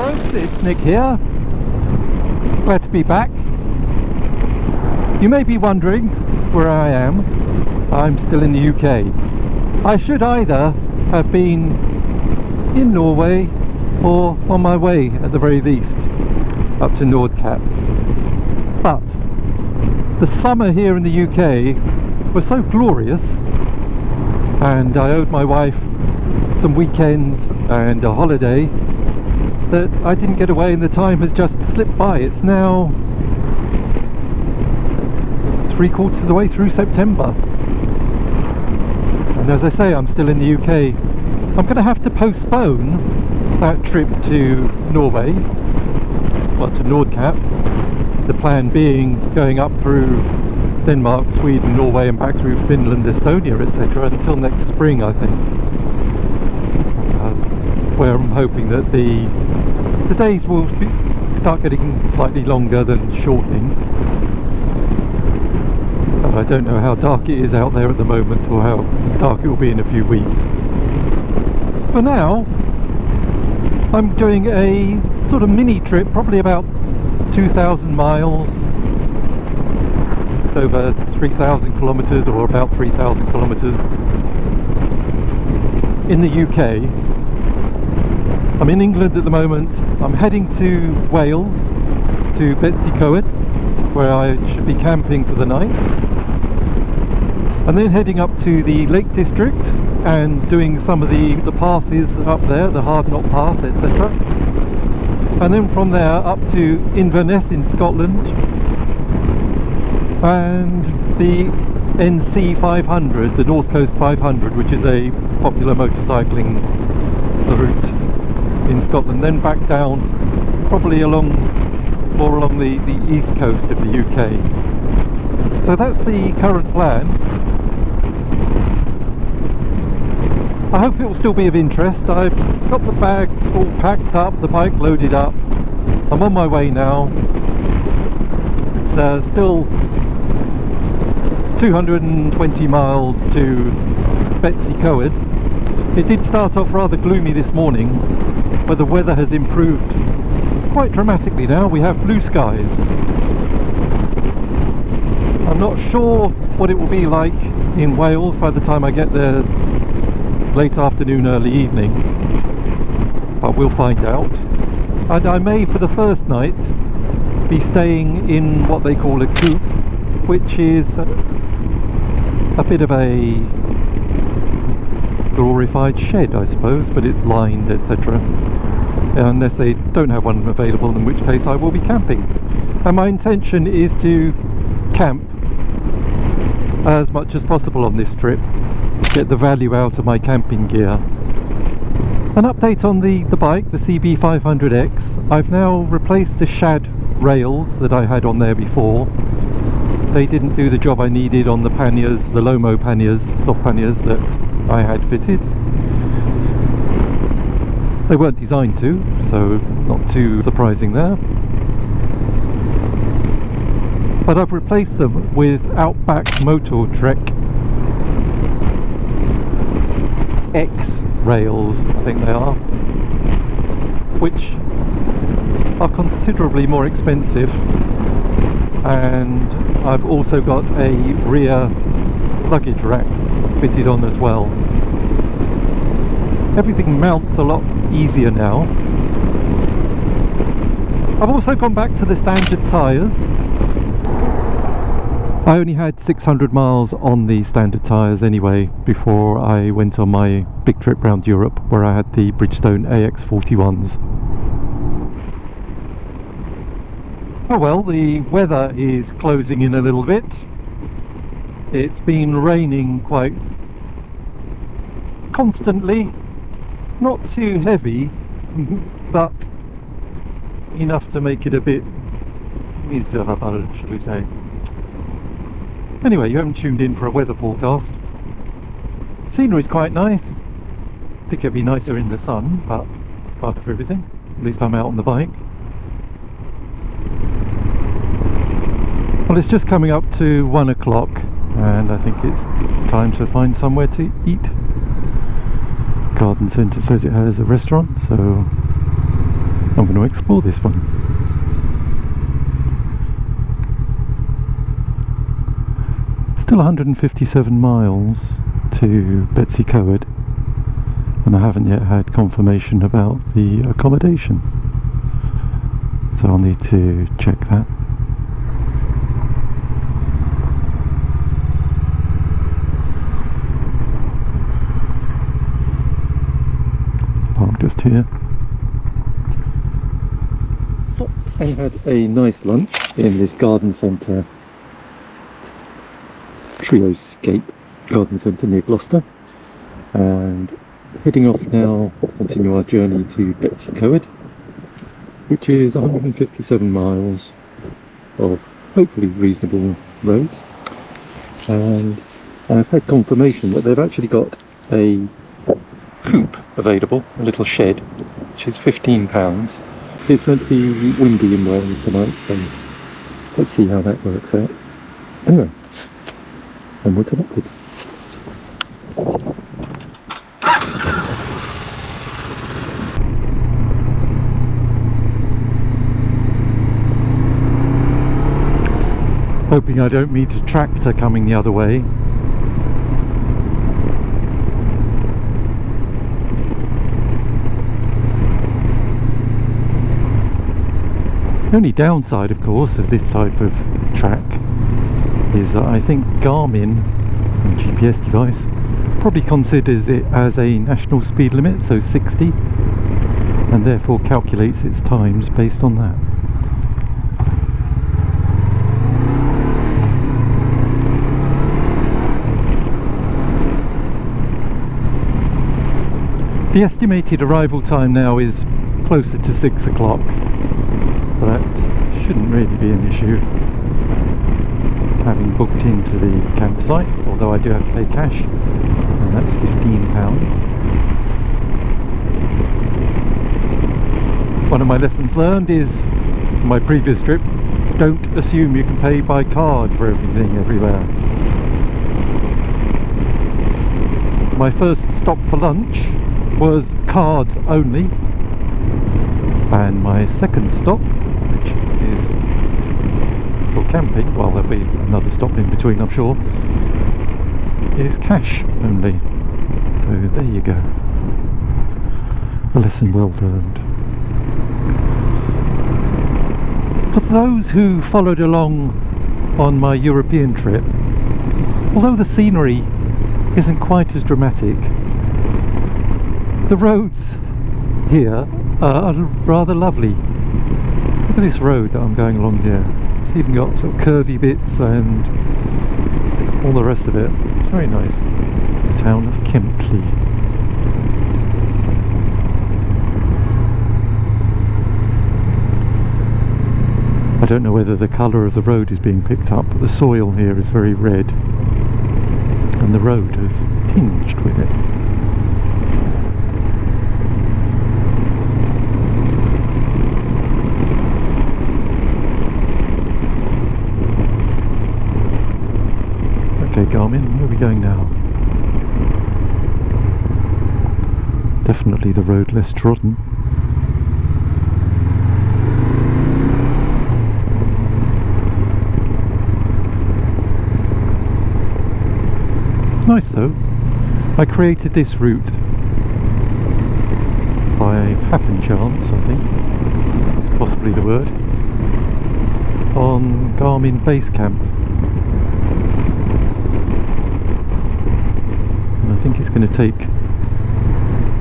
folks, it's Nick here. Glad to be back. You may be wondering where I am. I'm still in the UK. I should either have been in Norway or on my way at the very least up to Nordkapp. But the summer here in the UK was so glorious, and I owed my wife some weekends and a holiday, that I didn't get away, and the time has just slipped by. It's now 3/4 of the way through September, and as I say, I'm still in the UK. I'm going to have to postpone that trip to Norway, well, to Nordkapp. The plan being going up through Denmark, Sweden, Norway and back through Finland, Estonia, etc. until next spring, I think, where I'm hoping that the days will start getting slightly longer than shortening. But I don't know how dark it is out there at the moment, or how dark it will be in a few weeks. For now, I'm doing a sort of mini trip, probably about 2,000 miles, just over 3,000 kilometres, or about 3,000 kilometres in the UK. I'm in England at the moment. I'm heading to Wales, to Betws-y-coed, where I should be camping for the night, and then heading up to the Lake District and doing some of the passes up there, the Hard Knot Pass, etc. And then from there up to Inverness in Scotland, and the NC 500, the North Coast 500, which is a popular motorcycling route in Scotland, then back down probably more along the east coast of the UK. So that's the current plan. I hope it will still be of interest. I've got the bags all packed up, the bike loaded up. I'm on my way now. It's still 220 miles to Betws-y-coed. It did start off rather gloomy this morning, but the weather has improved quite dramatically now. We have blue skies. I'm not sure what it will be like in Wales by the time I get there late afternoon, early evening, but we'll find out. And I may, for the first night, be staying in what they call a coop, which is a bit of a glorified shed, I suppose, but it's lined, etc. Unless they don't have one available, in which case I will be camping. And my intention is to camp as much as possible on this trip, get the value out of my camping gear. An update on the bike, the CB500X. I've now replaced the shad rails that I had on there before. They didn't do the job I needed on the panniers, the Lomo panniers, soft panniers that I had fitted. They weren't designed to, so not too surprising there. But I've replaced them with Outback Motor Trek X rails, I think they are, which are considerably more expensive, and I've also got a rear luggage rack fitted on as well. Everything mounts a lot easier now. I've also gone back to the standard tyres. I only had 600 miles on the standard tyres anyway before I went on my big trip round Europe, where I had the Bridgestone AX41s. Oh well, the weather is closing in a little bit. It's been raining quite constantly, not too heavy, but enough to make it a bit miserable, shall we say. Anyway, you haven't tuned in for a weather forecast. Scenery's quite nice. I think it'd be nicer in the sun, but part of everything. At least I'm out on the bike. Well, it's just coming up to 1 o'clock, and I think it's time to find somewhere to eat. Garden Centre says it has a restaurant, so I'm going to explore this one. Still 157 miles to Betws-y-coed, and I haven't yet had confirmation about the accommodation, so I'll need to check that. Park just here. Stopped and had a nice lunch in this garden centre, Treoscape Garden Centre near Gloucester, and heading off now to continue our journey to Betws-y-coed, which is 157 miles of hopefully reasonable roads. And I've had confirmation that they've actually got a coop available, a little shed, which is £15. It's meant to be windy in Wales tonight, so let's see how that works out. Anyway, onwards and upwards. Hoping I don't meet a tractor coming the other way. The only downside, of course, of this type of track is that I think Garmin, a GPS device, probably considers it as a national speed limit, so 60, and therefore calculates its times based on that. The estimated arrival time now is closer to 6 o'clock. That shouldn't really be an issue, having booked into the campsite, although I do have to pay cash, and that's £15. One of my lessons learned is, from my previous trip, don't assume you can pay by card for everything everywhere. My first stop for lunch was cards only, and my second stop, which is for camping, well, there'll be another stop in between I'm sure, is cash only. So there you go, a lesson well learned. For those who followed along on my European trip, although the scenery isn't quite as dramatic, the roads here are rather lovely. Look at this road that I'm going along here. It's even got sort of curvy bits and all the rest of it. It's very nice. The town of Kempley. I don't know whether the colour of the road is being picked up, but the soil here is very red and the road is tinged with it. Okay, Garmin, where are we going now? Definitely the road less trodden. Nice though. I created this route by happen chance, I think. That's possibly the word. On Garmin Basecamp. I think it's going to take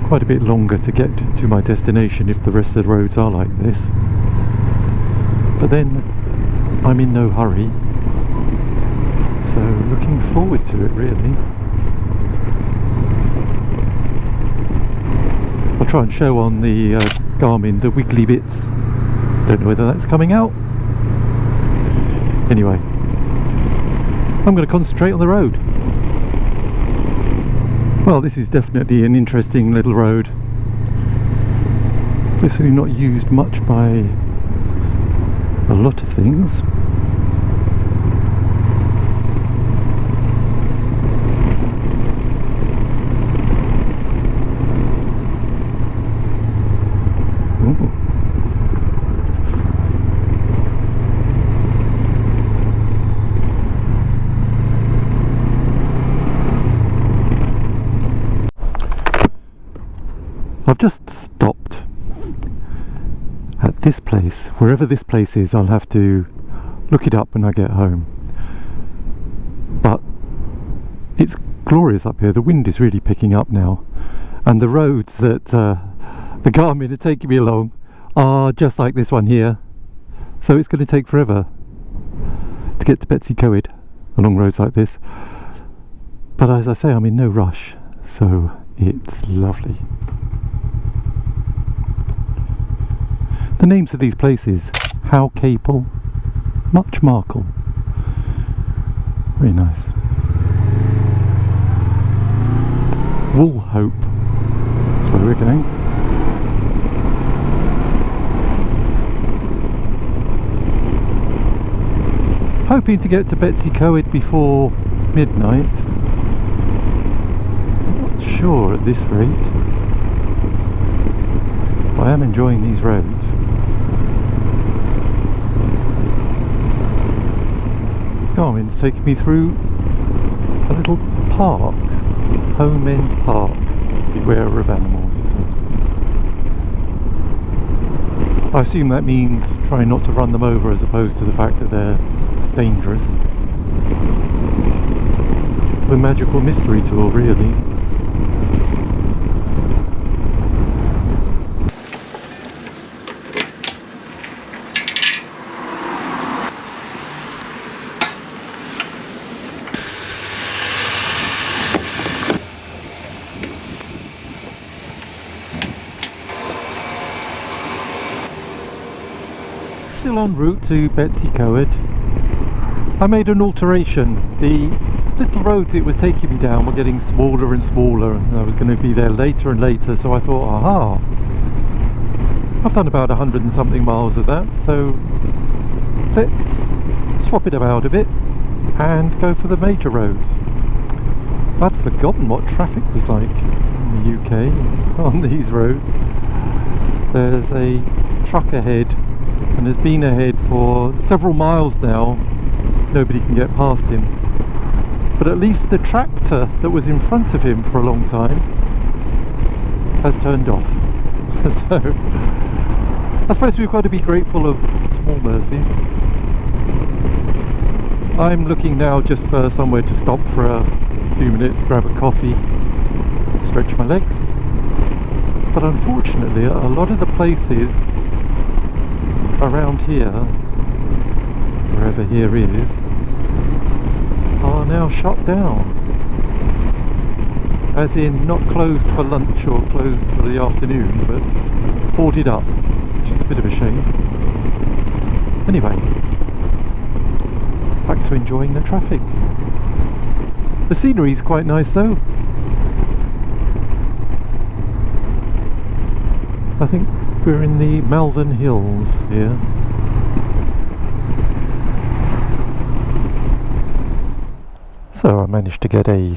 quite a bit longer to get to my destination if the rest of the roads are like this. But then I'm in no hurry, so looking forward to it really. I'll try and show on the Garmin the wiggly bits. Don't know whether that's coming out. Anyway, I'm going to concentrate on the road. Well, this is definitely an interesting little road. Obviously not used much by a lot of things. Ooh. I've just stopped at this place. Wherever this place is, I'll have to look it up when I get home. But it's glorious up here. The wind is really picking up now, and the roads that the Garmin are taking me along are just like this one here, so it's going to take forever to get to Betws-y-coed along roads like this. But as I say, I'm in no rush, so it's lovely. The names of these places: How Capel, Much Markle. Very nice. Woolhope, that's where we're going. Hoping to get to Betws-y-coed before midnight. Not sure at this rate. I am enjoying these roads. Garmin's taking me through a little park, Home End Park. Beware of animals, it says. I assume that means try not to run them over, as opposed to the fact that they're dangerous. It's a magical mystery tour, really. Still en route to Betws-y-coed. I made an alteration. The little roads it was taking me down were getting smaller and smaller, and I was going to be there later and later, so I thought, aha, I've done about 100 and something miles of that, so let's swap it about a bit and go for the major roads. I'd forgotten what traffic was like in the UK on these roads. There's a truck ahead, and has been ahead for several miles now. Nobody can get past him, but at least the tractor that was in front of him for a long time has turned off. So I suppose we've got to be grateful of small mercies. I'm looking now just for somewhere to stop for a few minutes, grab a coffee, stretch my legs. But unfortunately, a lot of the places around here, wherever here is, are now shut down. As in, not closed for lunch or closed for the afternoon, but boarded up, which is a bit of a shame. Anyway, back to enjoying the traffic. The scenery is quite nice though. I think we're in the Malvern Hills here. So I managed to get a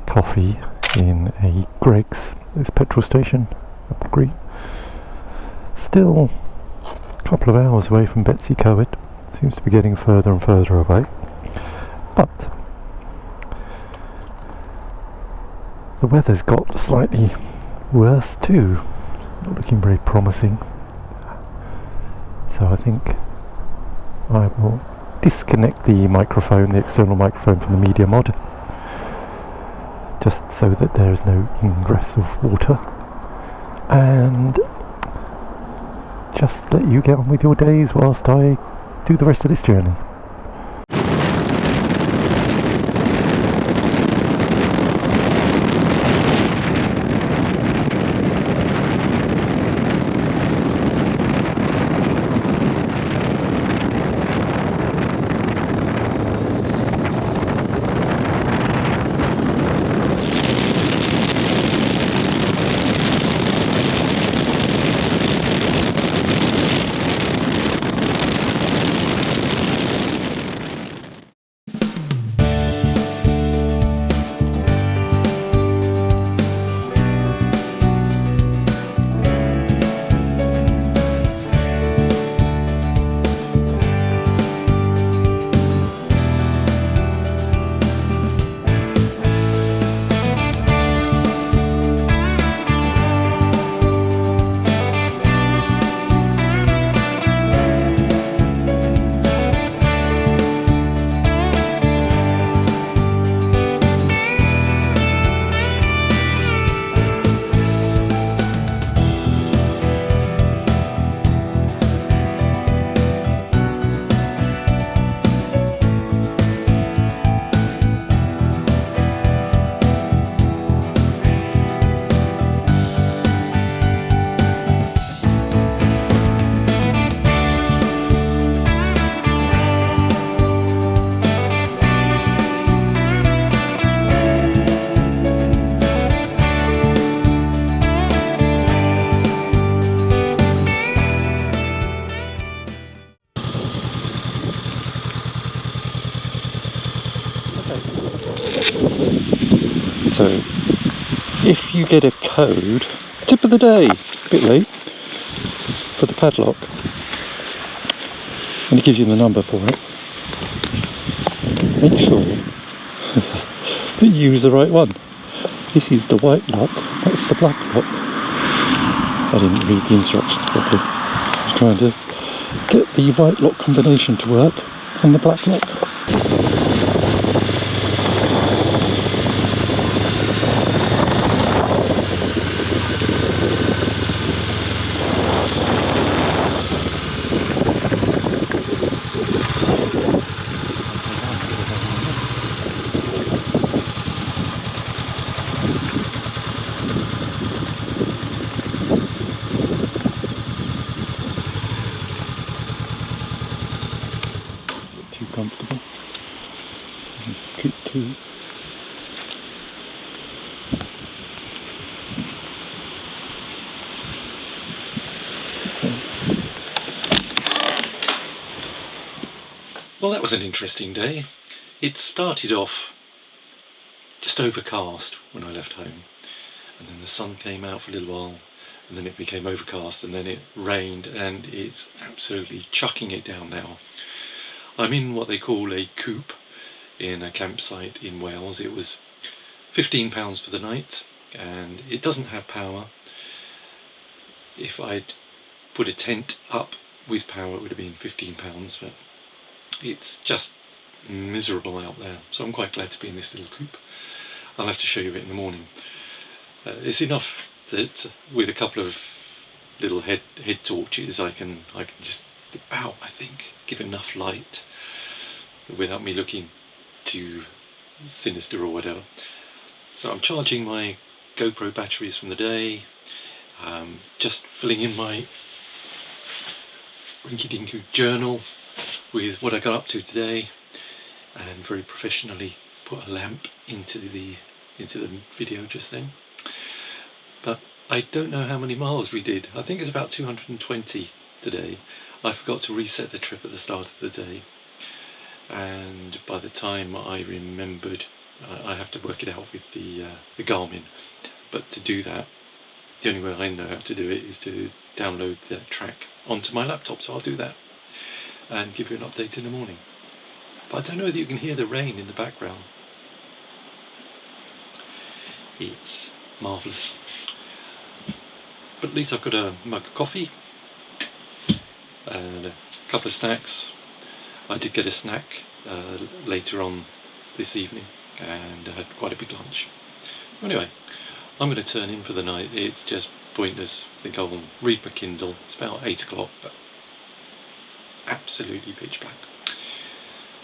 coffee in a Greggs, this petrol station up Green. Still a couple of hours away from Betws-y-coed. Seems to be getting further and further away. But the weather's got slightly worse too. Not looking very promising. So I think I will disconnect the microphone, the external microphone, from the media mod, just so that there is no ingress of water, and just let you get on with your days whilst I do the rest of this journey. So if you get a code, tip of the day, a bit late, for the padlock, and it gives you the number for it, make sure that you use the right one. This is the white lock, that's the black lock. I didn't read the instructions properly. I was trying to get the white lock combination to work on the black lock. Too comfortable. This is coop 2. Well, that was an interesting day. It started off just overcast when I left home, and then the sun came out for a little while, and then it became overcast, and then it rained, and it's absolutely chucking it down now. I'm in what they call a coop in a campsite in Wales. It was £15 for the night, and it doesn't have power. If I'd put a tent up with power, it would have been £15, but it's just miserable out there. So I'm quite glad to be in this little coop. I'll have to show you it in the morning. It's enough that with a couple of little head torches, I can just about, I think, give enough light without me looking too sinister or whatever. So I'm charging my GoPro batteries from the day, just filling in my rinky-dink journal with what I got up to today, and very professionally put a lamp into the video just then. But I don't know how many miles we did. I think it's about 220 today. I forgot to reset the trip at the start of the day, and by the time I remembered, I have to work it out with the Garmin. But to do that, the only way I know how to do it is to download the track onto my laptop. So I'll do that and give you an update in the morning. But I don't know whether you can hear the rain in the background. It's marvellous. But at least I've got a mug of coffee and a couple of snacks. I did get a snack later on this evening, and I had quite a big lunch. Anyway, I'm going to turn in for the night. It's just pointless. I think I'll read my Kindle. It's about 8 o'clock, but absolutely pitch black.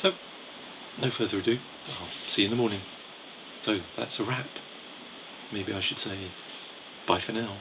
So, no further ado, I'll see you in the morning. So, that's a wrap. Maybe I should say bye for now.